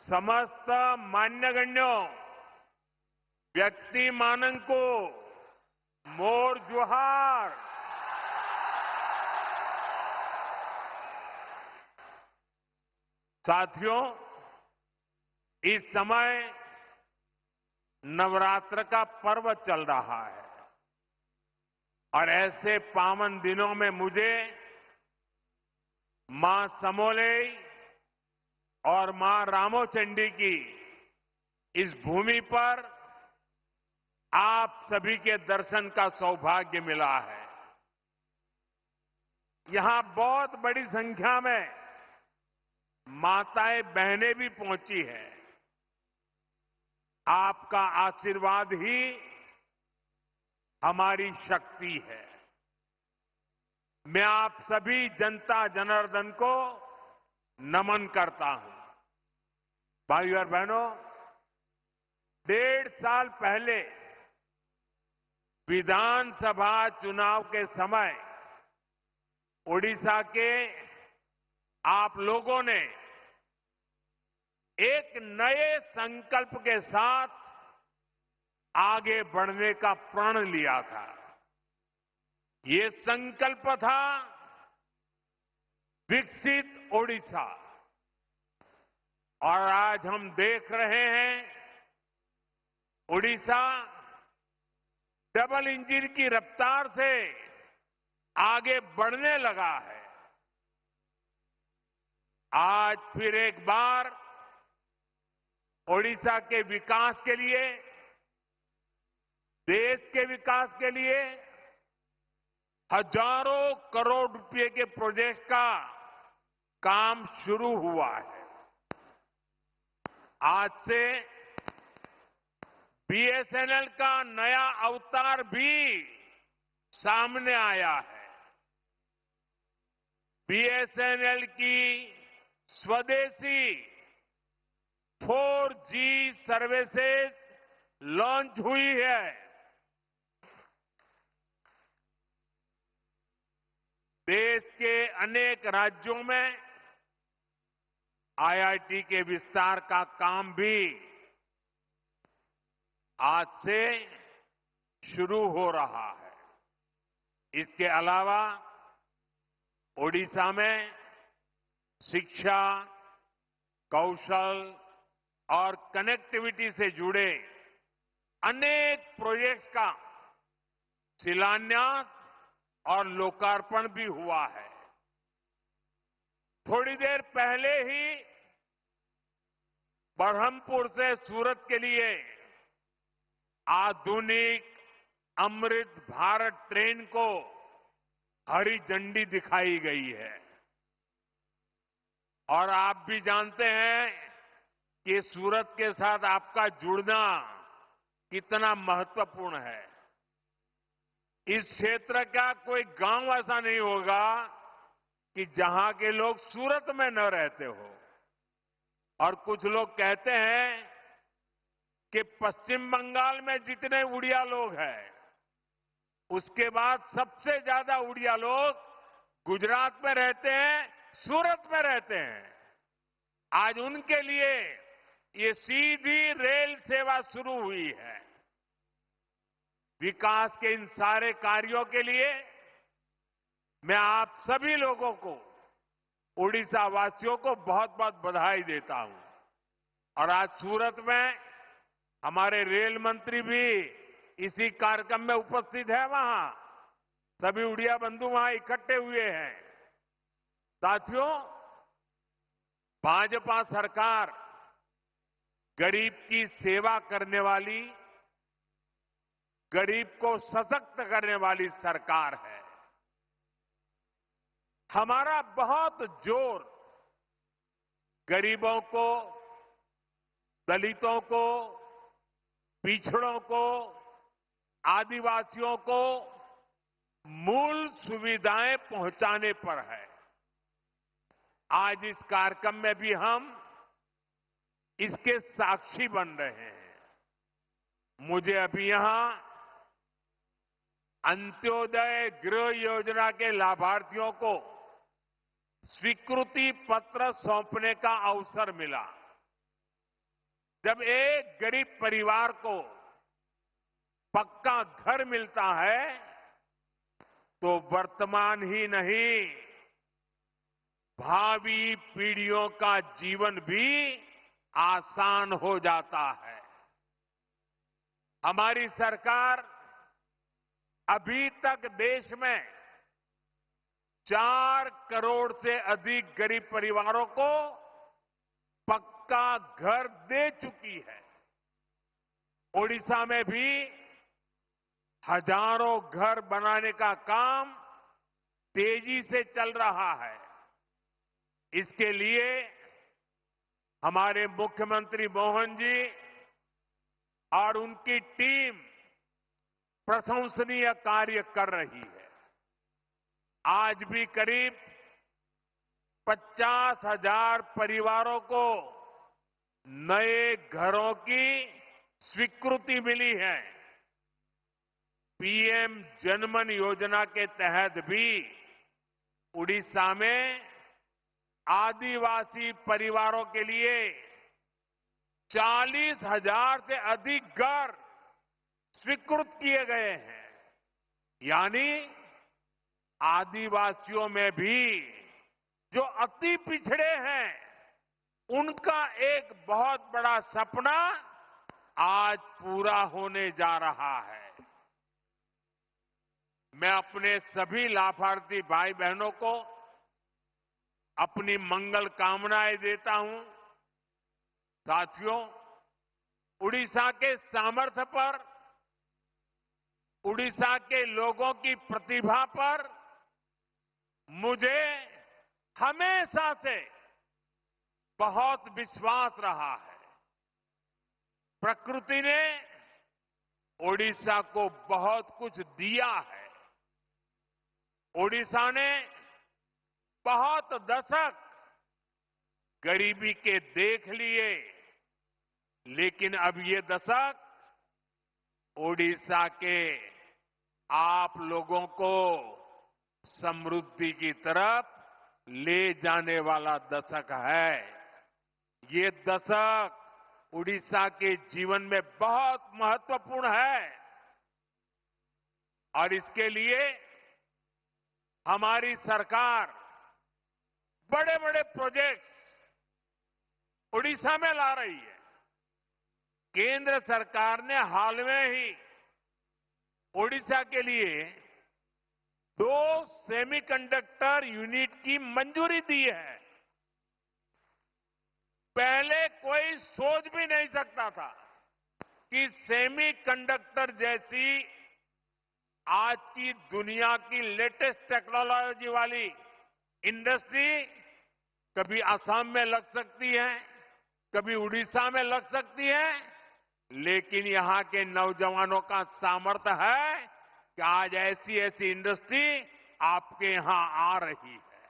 समस्त मान्यगण्यों व्यक्ति मानंको मोर जोहार। साथियों, इस समय नवरात्र का पर्व चल रहा है और ऐसे पावन दिनों में मुझे मां समोलेई और मां रामोचंडी की इस भूमि पर आप सभी के दर्शन का सौभाग्य मिला है। यहां बहुत बड़ी संख्या में माताएं बहनें भी पहुंची हैं। आपका आशीर्वाद ही हमारी शक्ति है। मैं आप सभी जनता जनार्दन को नमन करता हूं। भाइयों और बहनों, 1.5 साल पहले विधानसभा चुनाव के समय ओडिशा के आप लोगों ने एक नए संकल्प के साथ आगे बढ़ने का प्रण लिया था। ये संकल्प था विकसित ओडिशा। और आज हम देख रहे हैं ओडिशा डबल इंजन की रफ्तार से आगे बढ़ने लगा है। आज फिर एक बार ओडिशा के विकास के लिए, देश के विकास के लिए हजारों करोड़ रुपए के प्रोजेक्ट का काम शुरू हुआ है। आज से बीएसएनएल का नया अवतार भी सामने आया है। बीएसएनएल की स्वदेशी 4G सर्विसेज लॉन्च हुई है। देश के अनेक राज्यों में आईआईटी के विस्तार का काम भी आज से शुरू हो रहा है। इसके अलावा ओडिशा में शिक्षा, कौशल और कनेक्टिविटी से जुड़े अनेक प्रोजेक्ट्स का शिलान्यास और लोकार्पण भी हुआ है। थोड़ी देर पहले ही बरहमपुर से सूरत के लिए आधुनिक अमृत भारत ट्रेन को हरी झंडी दिखाई गई है। और आप भी जानते हैं कि सूरत के साथ आपका जुड़ना कितना महत्वपूर्ण है। इस क्षेत्र का कोई गांव ऐसा नहीं होगा कि जहां के लोग सूरत में न रहते हो। और कुछ लोग कहते हैं कि पश्चिम बंगाल में जितने उड़िया लोग हैं, उसके बाद सबसे ज्यादा उड़िया लोग गुजरात में रहते हैं, सूरत में रहते हैं। आज उनके लिए ये सीधी रेल सेवा शुरू हुई है। विकास के इन सारे कार्यों के लिए मैं आप सभी लोगों को, ओडिशा वासियों को बहुत बहुत बधाई देता हूं। और आज सूरत में हमारे रेल मंत्री भी इसी कार्यक्रम में उपस्थित है। वहां सभी उड़िया बंधु वहां इकट्ठे हुए हैं। साथियों, भाजपा सरकार गरीब की सेवा करने वाली, गरीब को सशक्त करने वाली सरकार है। हमारा बहुत जोर गरीबों को, दलितों को, पिछड़ों को, आदिवासियों को मूल सुविधाएं पहुंचाने पर है। आज इस कार्यक्रम में भी हम इसके साक्षी बन रहे हैं। मुझे अभी यहां अंत्योदय गृह योजना के लाभार्थियों को स्वीकृति पत्र सौंपने का अवसर मिला। जब एक गरीब परिवार को पक्का घर मिलता है तो वर्तमान ही नहीं, भावी पीढ़ियों का जीवन भी आसान हो जाता है। हमारी सरकार अभी तक देश में 4 करोड़ से अधिक गरीब परिवारों को पक्का घर दे चुकी है। ओडिशा में भी हजारों घर बनाने का काम तेजी से चल रहा है। इसके लिए हमारे मुख्यमंत्री मोहन जी और उनकी टीम प्रशंसनीय कार्य कर रही है। आज भी करीब 50,000 परिवारों को नए घरों की स्वीकृति मिली है। पीएम जनमन योजना के तहत भी उड़ीसा में आदिवासी परिवारों के लिए 40,000 से अधिक घर स्वीकृत किए गए हैं। यानी आदिवासियों में भी जो अति पिछड़े हैं, उनका एक बहुत बड़ा सपना आज पूरा होने जा रहा है। मैं अपने सभी लाभार्थी भाई बहनों को अपनी मंगल कामनाएं देता हूं। साथियों, उड़ीसा के सामर्थ्य पर, उड़ीसा के लोगों की प्रतिभा पर मुझे हमेशा से बहुत विश्वास रहा है। प्रकृति ने ओडिशा को बहुत कुछ दिया है। ओडिशा ने बहुत दशक गरीबी के देख लिए, लेकिन अब ये दशक ओडिशा के आप लोगों को समृद्धि की तरफ ले जाने वाला दशक है। ये दशक उड़ीसा के जीवन में बहुत महत्वपूर्ण है और इसके लिए हमारी सरकार बड़े बड़े प्रोजेक्ट्स उड़ीसा में ला रही है। केंद्र सरकार ने हाल में ही ओडिशा के लिए 2 सेमीकंडक्टर यूनिट की मंजूरी दी है। पहले कोई सोच भी नहीं सकता था कि सेमीकंडक्टर जैसी आज की दुनिया की लेटेस्ट टेक्नोलॉजी वाली इंडस्ट्री कभी असम में लग सकती है, कभी उड़ीसा में लग सकती है, लेकिन यहां के नौजवानों का सामर्थ्य है कि आज ऐसी ऐसी इंडस्ट्री आपके यहां आ रही है।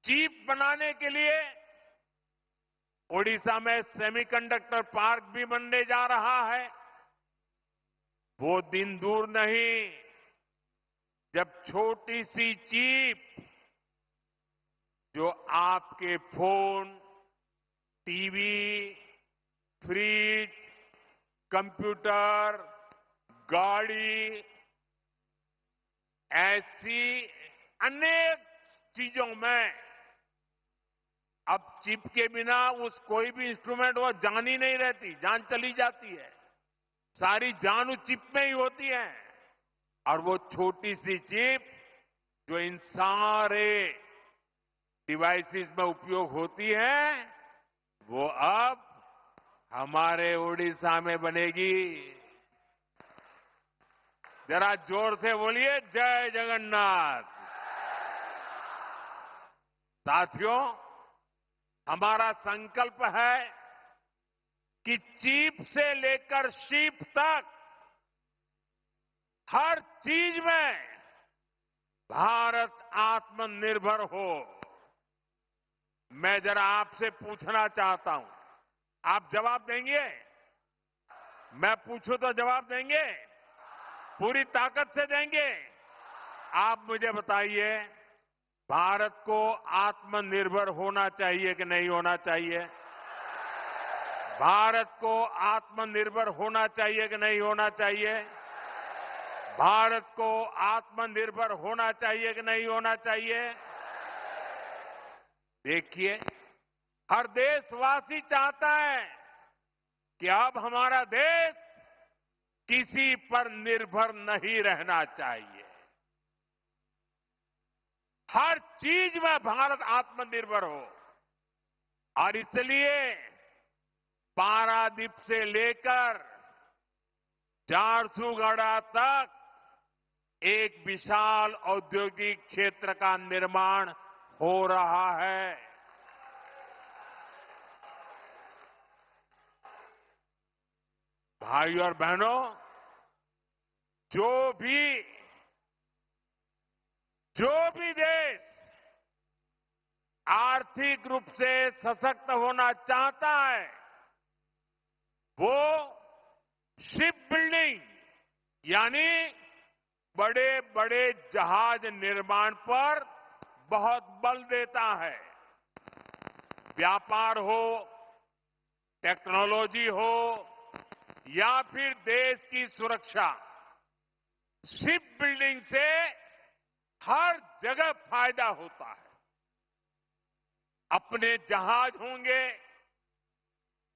चिप बनाने के लिए ओडिशा में सेमीकंडक्टर पार्क भी बनने जा रहा है। वो दिन दूर नहीं जब छोटी सी चिप जो आपके फोन, टीवी, फ्रिज, कंप्यूटर, गाड़ी, ऐसी अनेक चीजों में अब चिप के बिना उस कोई भी इंस्ट्रूमेंट वो जान ही नहीं रहती, जान चली जाती है। सारी जान उस चिप में ही होती है। और वो छोटी सी चिप जो इन सारे डिवाइसेस में उपयोग होती है, वो अब हमारे ओडिशा में बनेगी। जरा जोर से बोलिए, जय जगन्नाथ। साथियों, हमारा संकल्प है कि चिप से लेकर शिप तक हर चीज में भारत आत्मनिर्भर हो। मैं जरा आपसे पूछना चाहता हूं, आप जवाब देंगे? मैं पूछूं तो जवाब देंगे? पूरी ताकत से देंगे? आप मुझे बताइए, भारत को आत्मनिर्भर होना चाहिए कि नहीं होना चाहिए? भारत को आत्मनिर्भर होना चाहिए कि नहीं होना चाहिए? भारत को आत्मनिर्भर होना चाहिए कि नहीं होना चाहिए? देखिए, हर देशवासी चाहता है कि अब हमारा देश किसी पर निर्भर नहीं रहना चाहिए। हर चीज में भारत आत्मनिर्भर हो और इसलिए पारादीप से लेकर झारसुगुड़ा तक एक विशाल औद्योगिक क्षेत्र का निर्माण हो रहा है। भाइयों और बहनों, जो भी देश आर्थिक रूप से सशक्त होना चाहता है, वो शिप बिल्डिंग यानी बड़े बड़े जहाज निर्माण पर बहुत बल देता है। व्यापार हो, टेक्नोलॉजी हो या फिर देश की सुरक्षा, शिप बिल्डिंग से हर जगह फायदा होता है। अपने जहाज होंगे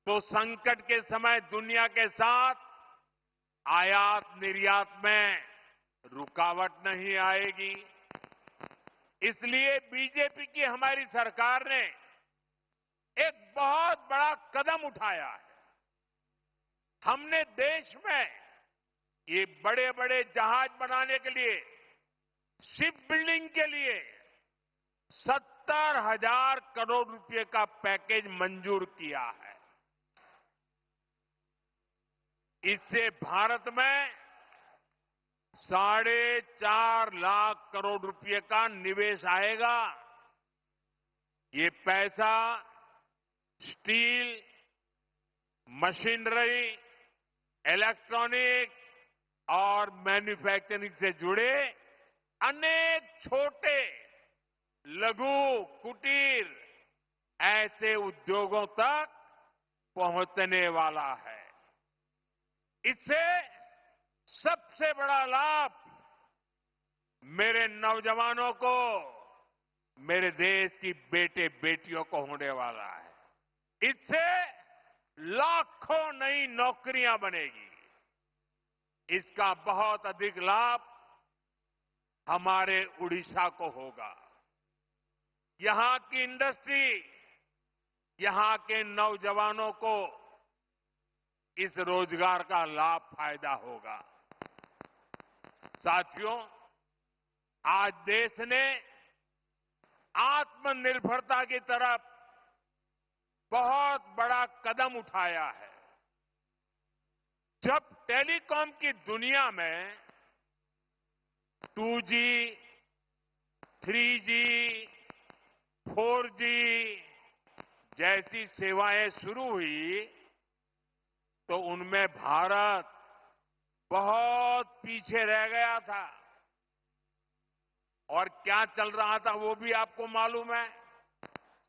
तो संकट के समय दुनिया के साथ आयात निर्यात में रुकावट नहीं आएगी। इसलिए बीजेपी की हमारी सरकार ने एक बहुत बड़ा कदम उठाया है। हमने देश में ये बड़े बड़े जहाज बनाने के लिए, शिप बिल्डिंग के लिए 70,000 करोड़ रुपए का पैकेज मंजूर किया है। इससे भारत में 4.5 लाख करोड़ रुपए का निवेश आएगा। ये पैसा स्टील, मशीनरी, इलेक्ट्रॉनिक्स और मैन्युफैक्चरिंग से जुड़े अनेक छोटे, लघु, कुटीर ऐसे उद्योगों तक पहुंचने वाला है। इससे सबसे बड़ा लाभ मेरे नौजवानों को, मेरे देश की बेटे बेटियों को होने वाला है। इससे लाखों नई नौकरियां बनेगी। इसका बहुत अधिक लाभ हमारे उड़ीसा को होगा। यहां की इंडस्ट्री, यहां के नौजवानों को इस रोजगार का लाभ फायदा होगा। साथियों, आज देश ने आत्मनिर्भरता की तरफ बहुत बड़ा कदम उठाया है। जब टेलीकॉम की दुनिया में 2G, 3G, 4G जैसी सेवाएं शुरू हुई तो उनमें भारत बहुत पीछे रह गया था। और क्या चल रहा था वो भी आपको मालूम है।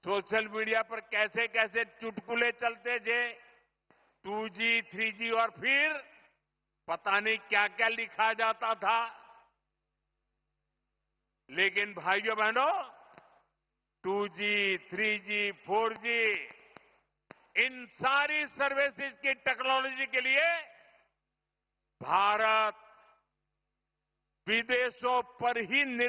सोशल मीडिया पर कैसे कैसे चुटकुले चलते थे, 2G, 3G और फिर पता नहीं क्या क्या लिखा जाता था। लेकिन भाइयों बहनों, 2G, 3G, 4G इन सारी सर्विसेज की टेक्नोलॉजी के लिए भारत विदेशों पर ही